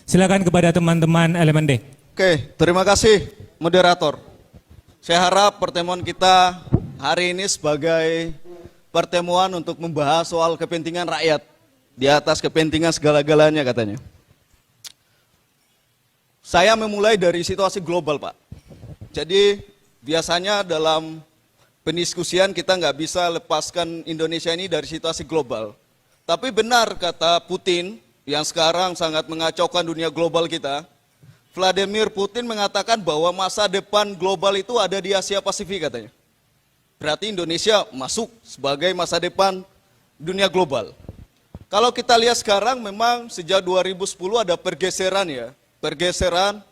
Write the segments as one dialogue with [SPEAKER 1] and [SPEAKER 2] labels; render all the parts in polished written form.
[SPEAKER 1] Silakan kepada teman-teman elemen D.
[SPEAKER 2] Oke, terima kasih moderator. Saya harap pertemuan kita hari ini sebagai pertemuan untuk membahas soal kepentingan rakyat di atas kepentingan segala-galanya katanya. Saya memulai dari situasi global, Pak. Jadi biasanya dalam pendiskusian kita nggak bisa lepaskan Indonesia ini dari situasi global. Tapi benar kata Putin yang sekarang sangat mengacaukan dunia global kita. Vladimir Putin mengatakan bahwa masa depan global itu ada di Asia Pasifik katanya. Berarti Indonesia masuk sebagai masa depan dunia global. Kalau kita lihat sekarang memang sejak 2010 ada pergeseran ya. Pergeseran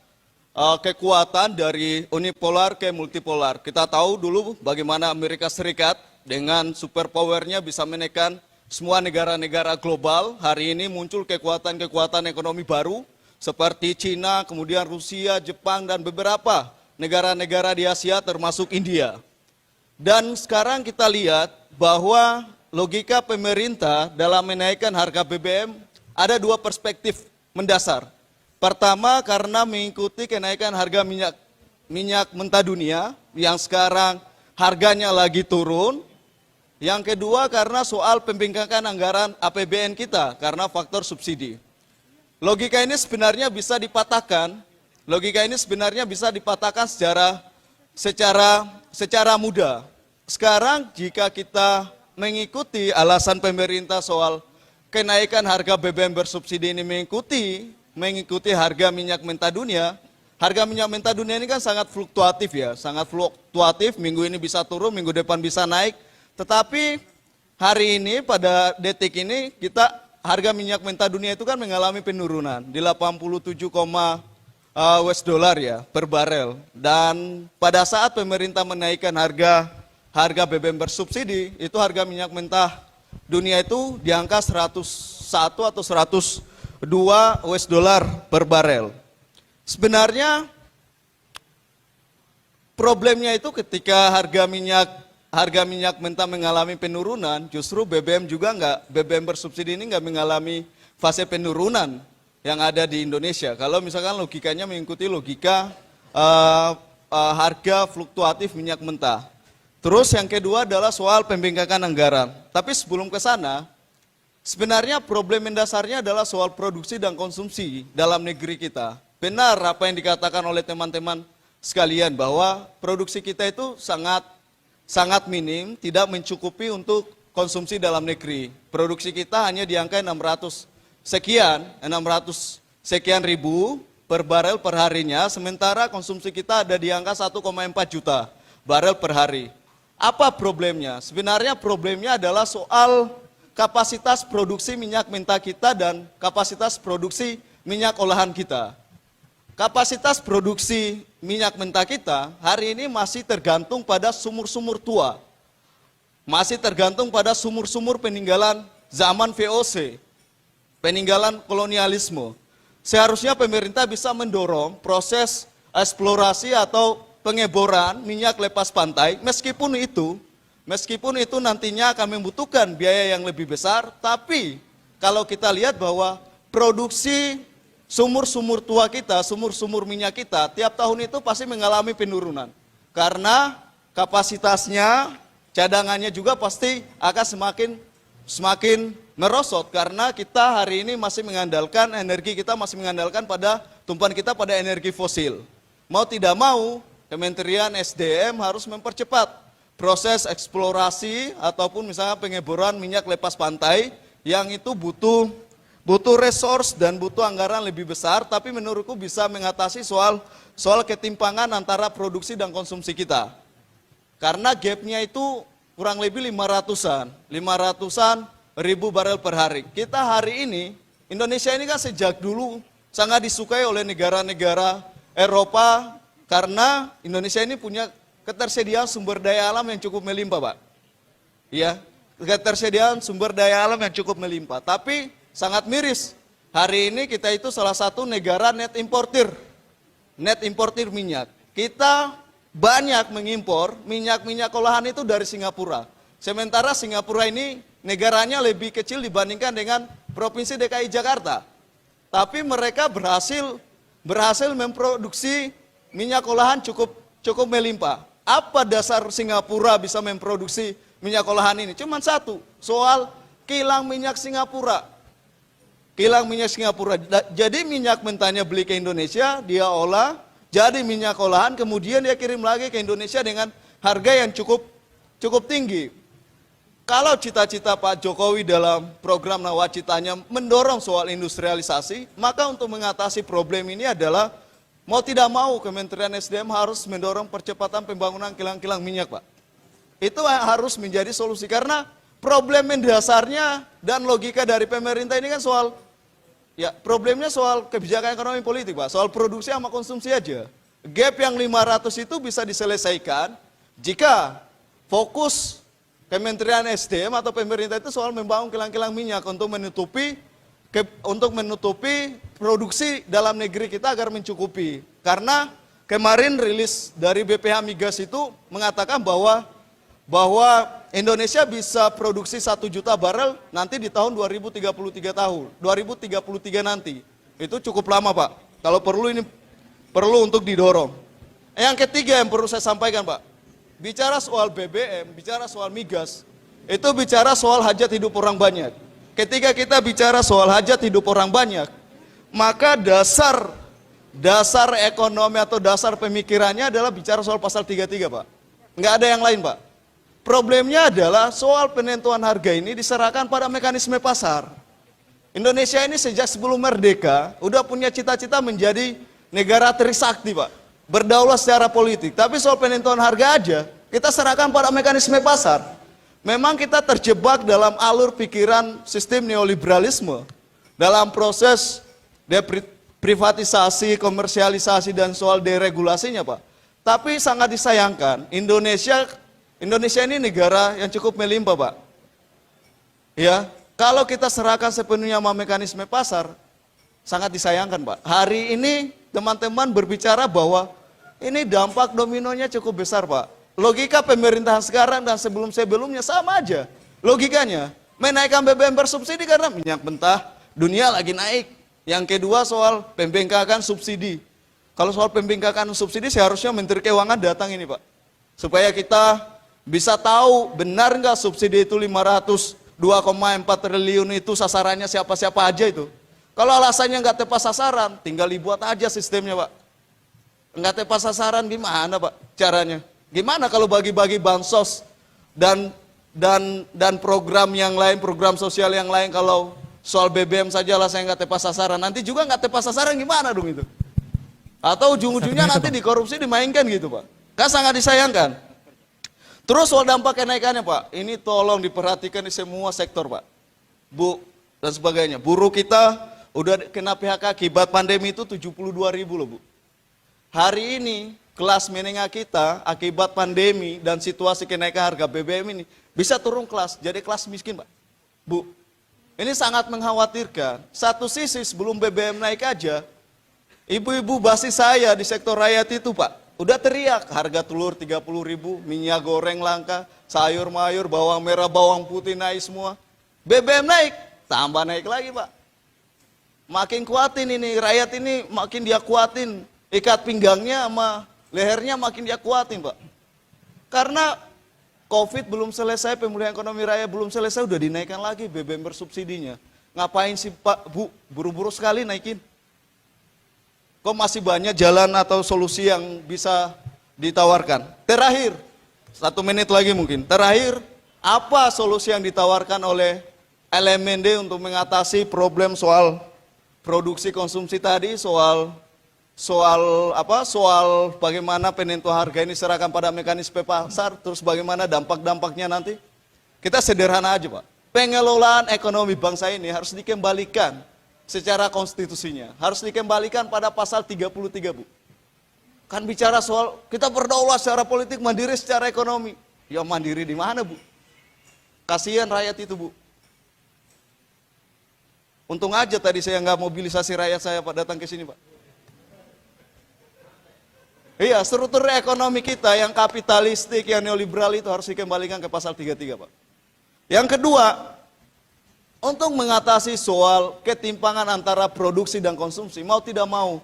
[SPEAKER 2] kekuatan dari unipolar ke multipolar. Kita tahu dulu bagaimana Amerika Serikat dengan superpowernya bisa menekan semua negara-negara global. Hari ini muncul kekuatan-kekuatan ekonomi baru seperti Cina, kemudian Rusia, Jepang, dan beberapa negara-negara di Asia termasuk India. Dan sekarang kita lihat bahwa logika pemerintah dalam menaikkan harga BBM ada dua perspektif mendasar. Pertama karena mengikuti kenaikan harga minyak mentah dunia yang sekarang harganya lagi turun. Yang kedua karena soal pembengkakan anggaran APBN kita karena faktor subsidi. Logika ini sebenarnya bisa dipatahkan. Logika ini sebenarnya bisa dipatahkan secara mudah. Sekarang jika kita mengikuti alasan pemerintah soal kenaikan harga BBM bersubsidi ini mengikuti harga minyak mentah dunia. Harga minyak mentah dunia ini kan sangat fluktuatif ya, sangat fluktuatif. Minggu ini bisa turun, minggu depan bisa naik. Tetapi hari ini pada detik ini harga minyak mentah dunia itu kan mengalami penurunan di 87, US dollar ya per barel. Dan pada saat pemerintah menaikkan harga BBM bersubsidi, itu harga minyak mentah dunia itu di angka 101 atau 102 US dollar per barel. Sebenarnya problemnya itu ketika harga minyak mentah mengalami penurunan, justru BBM bersubsidi ini nggak mengalami fase penurunan yang ada di Indonesia. Kalau misalkan logikanya mengikuti logika harga fluktuatif minyak mentah. Terus yang kedua adalah soal pembengkakan anggaran. Tapi sebelum ke sana, sebenarnya problem mendasarnya adalah soal produksi dan konsumsi dalam negeri kita. Benar apa yang dikatakan oleh teman-teman sekalian bahwa produksi kita itu sangat minim, tidak mencukupi untuk konsumsi dalam negeri. Produksi kita hanya di angka 600 sekian ribu per barel per harinya, sementara konsumsi kita ada di angka 1,4 juta barel per hari. Apa problemnya? Sebenarnya problemnya adalah soal kapasitas produksi minyak mentah kita dan kapasitas produksi minyak olahan kita. Kapasitas produksi minyak mentah kita hari ini masih tergantung pada sumur-sumur tua. Masih tergantung pada sumur-sumur peninggalan zaman VOC, peninggalan kolonialisme. Seharusnya pemerintah bisa mendorong proses eksplorasi atau pengeboran minyak lepas pantai, meskipun itu nantinya akan membutuhkan biaya yang lebih besar, tapi kalau kita lihat bahwa produksi sumur-sumur tua kita, sumur-sumur minyak kita, tiap tahun itu pasti mengalami penurunan. Karena kapasitasnya, cadangannya juga pasti akan semakin merosot. Karena kita hari ini masih mengandalkan, energi kita masih mengandalkan pada, tumpuan kita pada energi fosil. Mau tidak mau, Kementerian SDM harus mempercepat proses eksplorasi ataupun misalnya pengeboran minyak lepas pantai yang itu butuh resource dan butuh anggaran lebih besar, tapi menurutku bisa mengatasi soal ketimpangan antara produksi dan konsumsi kita. Karena gapnya itu kurang lebih 500-an ribu barel per hari. Kita hari ini, Indonesia ini kan sejak dulu sangat disukai oleh negara-negara Eropa, karena Indonesia ini punya ketersediaan sumber daya alam yang cukup melimpah, Pak. Ya, ketersediaan sumber daya alam yang cukup melimpah. Tapi sangat miris. Hari ini kita itu salah satu negara net importer minyak. Kita banyak mengimpor minyak olahan itu dari Singapura. Sementara Singapura ini negaranya lebih kecil dibandingkan dengan Provinsi DKI Jakarta. Tapi mereka berhasil memproduksi minyak olahan cukup melimpah. Apa dasar Singapura bisa memproduksi minyak olahan ini? Cuman satu, soal kilang minyak Singapura. Kilang minyak Singapura. Jadi minyak mentahnya beli ke Indonesia, dia olah, jadi minyak olahan, kemudian dia kirim lagi ke Indonesia dengan harga yang cukup tinggi. Kalau cita-cita Pak Jokowi dalam program Nawacitanya mendorong soal industrialisasi, maka untuk mengatasi problem ini adalah mau tidak mau Kementerian SDM harus mendorong percepatan pembangunan kilang-kilang minyak, Pak. Itu harus menjadi solusi karena problem mendasarnya dan logika dari pemerintah ini kan soal problemnya soal kebijakan ekonomi politik, Pak. Soal produksi sama konsumsi aja. Gap yang 500 itu bisa diselesaikan jika fokus Kementerian SDM atau pemerintah itu soal membangun kilang-kilang minyak untuk menutupi produksi dalam negeri kita agar mencukupi. Karena kemarin rilis dari BPH Migas itu mengatakan bahwa Indonesia bisa produksi 1 juta barel nanti di tahun 2033 nanti. Itu cukup lama, Pak. Kalau perlu untuk didorong. Yang ketiga yang perlu saya sampaikan, Pak. Bicara soal BBM, bicara soal migas, itu bicara soal hajat hidup orang banyak. Ketika kita bicara soal hajat hidup orang banyak, maka dasar ekonomi atau dasar pemikirannya adalah bicara soal pasal 33, Pak. Nggak ada yang lain, Pak. Problemnya adalah soal penentuan harga ini diserahkan pada mekanisme pasar. Indonesia ini sejak sebelum merdeka, udah punya cita-cita menjadi negara trisakti, Pak. Berdaulat secara politik, tapi soal penentuan harga aja, kita serahkan pada mekanisme pasar. Memang kita terjebak dalam alur pikiran sistem neoliberalisme, dalam proses privatisasi, komersialisasi, dan soal deregulasinya, Pak. Tapi sangat disayangkan, Indonesia ini negara yang cukup melimpah, Pak. Ya, kalau kita serahkan sepenuhnya sama mekanisme pasar, sangat disayangkan, Pak. Hari ini teman-teman berbicara bahwa ini dampak dominonya cukup besar, Pak. Logika pemerintahan sekarang dan sebelum-sebelumnya sama aja. Logikanya, menaikkan BBM bersubsidi karena minyak mentah dunia lagi naik. Yang kedua soal pembengkakan subsidi. Kalau soal pembengkakan subsidi seharusnya Menteri Keuangan datang ini, Pak. Supaya kita bisa tahu benar nggak subsidi itu 2,4 triliun itu sasarannya siapa-siapa aja itu. Kalau alasannya nggak tepat sasaran, tinggal dibuat aja sistemnya, Pak. Nggak tepat sasaran gimana, Pak, caranya? Gimana kalau bagi-bagi bansos dan program yang lain, program sosial yang lain, kalau soal BBM saja lah saya nggak tepat sasaran, nanti juga nggak tepat sasaran gimana dong itu? Atau ujung-ujungnya nanti dikorupsi, dimainkan gitu, Pak. Kan sangat disayangkan. Terus soal dampak kenaikannya, Pak, ini tolong diperhatikan di semua sektor, Pak. Bu, dan sebagainya. Buruh kita udah kena PHK akibat pandemi itu 72.000 loh, Bu. Hari ini kelas menengah kita akibat pandemi dan situasi kenaikan harga BBM ini bisa turun kelas, jadi kelas miskin, Pak. Bu, ini sangat mengkhawatirkan. Satu sisi sebelum BBM naik aja, ibu-ibu basis saya di sektor rakyat itu, Pak, udah teriak harga telur 30.000, minyak goreng langka, sayur mayur, bawang merah, bawang putih naik semua. BBM naik, tambah naik lagi, Pak. Makin kuatin ini, rakyat ini makin dia kuatin. Ikat pinggangnya sama lehernya makin dia kuatin, Pak. Karena COVID belum selesai, pemulihan ekonomi rakyat belum selesai, udah dinaikkan lagi BBM bersubsidinya. Ngapain sih, Pak, Bu, buru-buru sekali naikin? Kok masih banyak jalan atau solusi yang bisa ditawarkan? Terakhir, 1 menit lagi mungkin. Terakhir, apa solusi yang ditawarkan oleh LMND untuk mengatasi problem soal produksi konsumsi tadi, soal bagaimana penentuan harga ini serahkan pada mekanisme pasar, terus bagaimana dampak-dampaknya nanti. Kita sederhana aja, Pak. Pengelolaan ekonomi bangsa ini harus dikembalikan secara konstitusinya. Harus dikembalikan pada pasal 33, Bu. Kan bicara soal kita berdaulat secara politik, mandiri secara ekonomi. Ya mandiri di mana, Bu? Kasihan rakyat itu, Bu. Untung aja tadi saya nggak mobilisasi rakyat saya, Pak, datang ke sini, Pak. Iya, struktur ekonomi kita yang kapitalistik, yang neoliberal itu harus dikembalikan ke pasal 33, Pak. Yang kedua, Untuk mengatasi soal ketimpangan antara produksi dan konsumsi, mau tidak mau,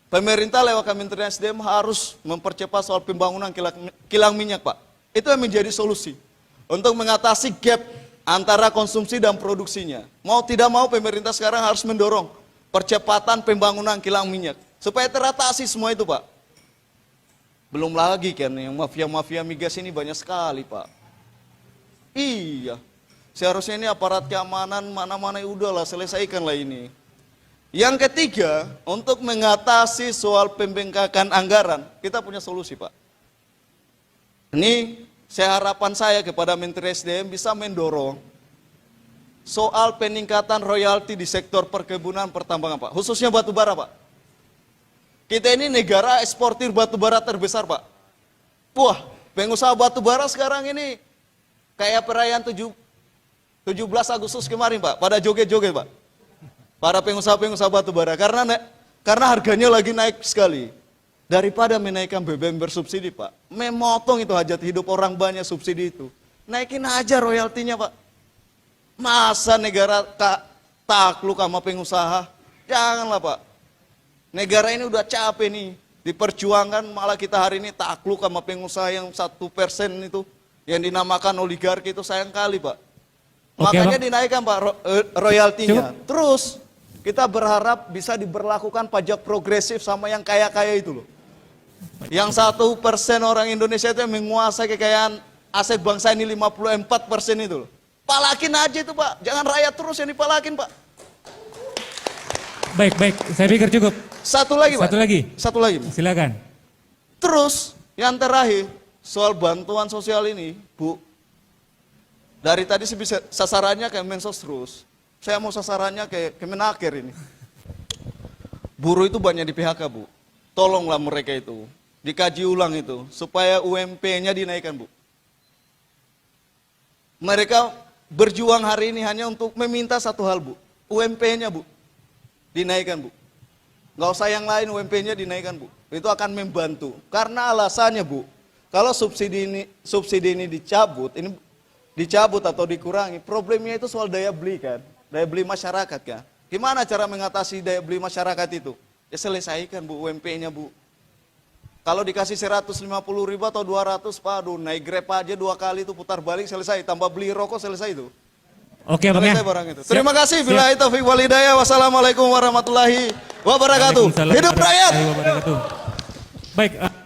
[SPEAKER 2] pemerintah lewat Kementerian SDM harus mempercepat soal pembangunan kilang minyak, Pak. Itu yang menjadi solusi untuk mengatasi gap antara konsumsi dan produksinya. Mau tidak mau pemerintah sekarang harus mendorong percepatan pembangunan kilang minyak supaya teratasi semua itu, Pak. Belum lagi kan yang mafia-mafia migas ini banyak sekali, Pak. Iya. Seharusnya ini aparat keamanan mana-mana udahlah selesaikanlah ini. Yang ketiga, untuk mengatasi soal pembengkakan anggaran, kita punya solusi, Pak. Ini harapan saya kepada Menteri SDM bisa mendorong soal peningkatan royalti di sektor perkebunan pertambangan, Pak. Khususnya batu bara, Pak. Kita ini negara eksportir batu bara terbesar, Pak. Wah, pengusaha batu bara sekarang ini kayak perayaan 17 Agustus kemarin, Pak, pada joget-joget, Pak. Para pengusaha-pengusaha batu bara karena harganya lagi naik sekali. Daripada menaikkan BBM bersubsidi, Pak, memotong itu hajat hidup orang banyak subsidi itu. Naikin aja royaltinya, Pak. Masa negara takluk sama pengusaha? Janganlah, Pak. Negara ini udah capek nih, diperjuangkan malah kita hari ini takluk sama pengusaha yang 1% itu, yang dinamakan oligarki itu sayang kali, Pak.
[SPEAKER 1] Oke,
[SPEAKER 2] Makanya
[SPEAKER 1] Bang.
[SPEAKER 2] dinaikkan, Pak, royaltinya.
[SPEAKER 1] Cukup.
[SPEAKER 2] Terus kita berharap bisa diberlakukan pajak progresif sama yang kaya-kaya itu loh. Yang 1% orang Indonesia itu yang menguasai kekayaan aset bangsa ini 54% itu loh. Palakin aja itu, Pak. Jangan rakyat terus yang dipalakin, Pak.
[SPEAKER 1] Baik, saya pikir cukup.
[SPEAKER 2] Satu lagi, Pak.
[SPEAKER 1] Satu lagi. Silakan.
[SPEAKER 2] Terus yang terakhir soal bantuan sosial ini, Bu. Dari tadi sasarannya ke Mensos terus. Saya mau sasarannya ke Kemenaker ini. Buruh itu banyak di PHK, Bu. Tolonglah mereka itu. Dikaji ulang itu. Supaya UMP-nya dinaikkan, Bu. Mereka berjuang hari ini hanya untuk meminta satu hal, Bu. UMP-nya, Bu. Dinaikkan, Bu. Nggak usah yang lain, UMP-nya dinaikkan, Bu. Itu akan membantu. Karena alasannya, Bu. Kalau subsidi ini dicabut atau dikurangi, problemnya itu soal daya beli kan. Daya beli masyarakat kan. Gimana cara mengatasi daya beli masyarakat itu? Ya selesaikan, Bu, UMP-nya, Bu. Kalau dikasih 150 ribu atau 200, Pak, aduh, naik Grab aja 2 kali itu putar balik selesai. Tambah beli rokok selesai itu.
[SPEAKER 1] Oke, Bang, ya.
[SPEAKER 2] Selesai barang itu. Terima kasih. Billahi taufiq wal hidayah. Wassalamualaikum warahmatullahi wabarakatuh.
[SPEAKER 1] Waalaikumsalam
[SPEAKER 2] Hidup rakyat.
[SPEAKER 1] warahmatullahi wabarakatuh. Baik.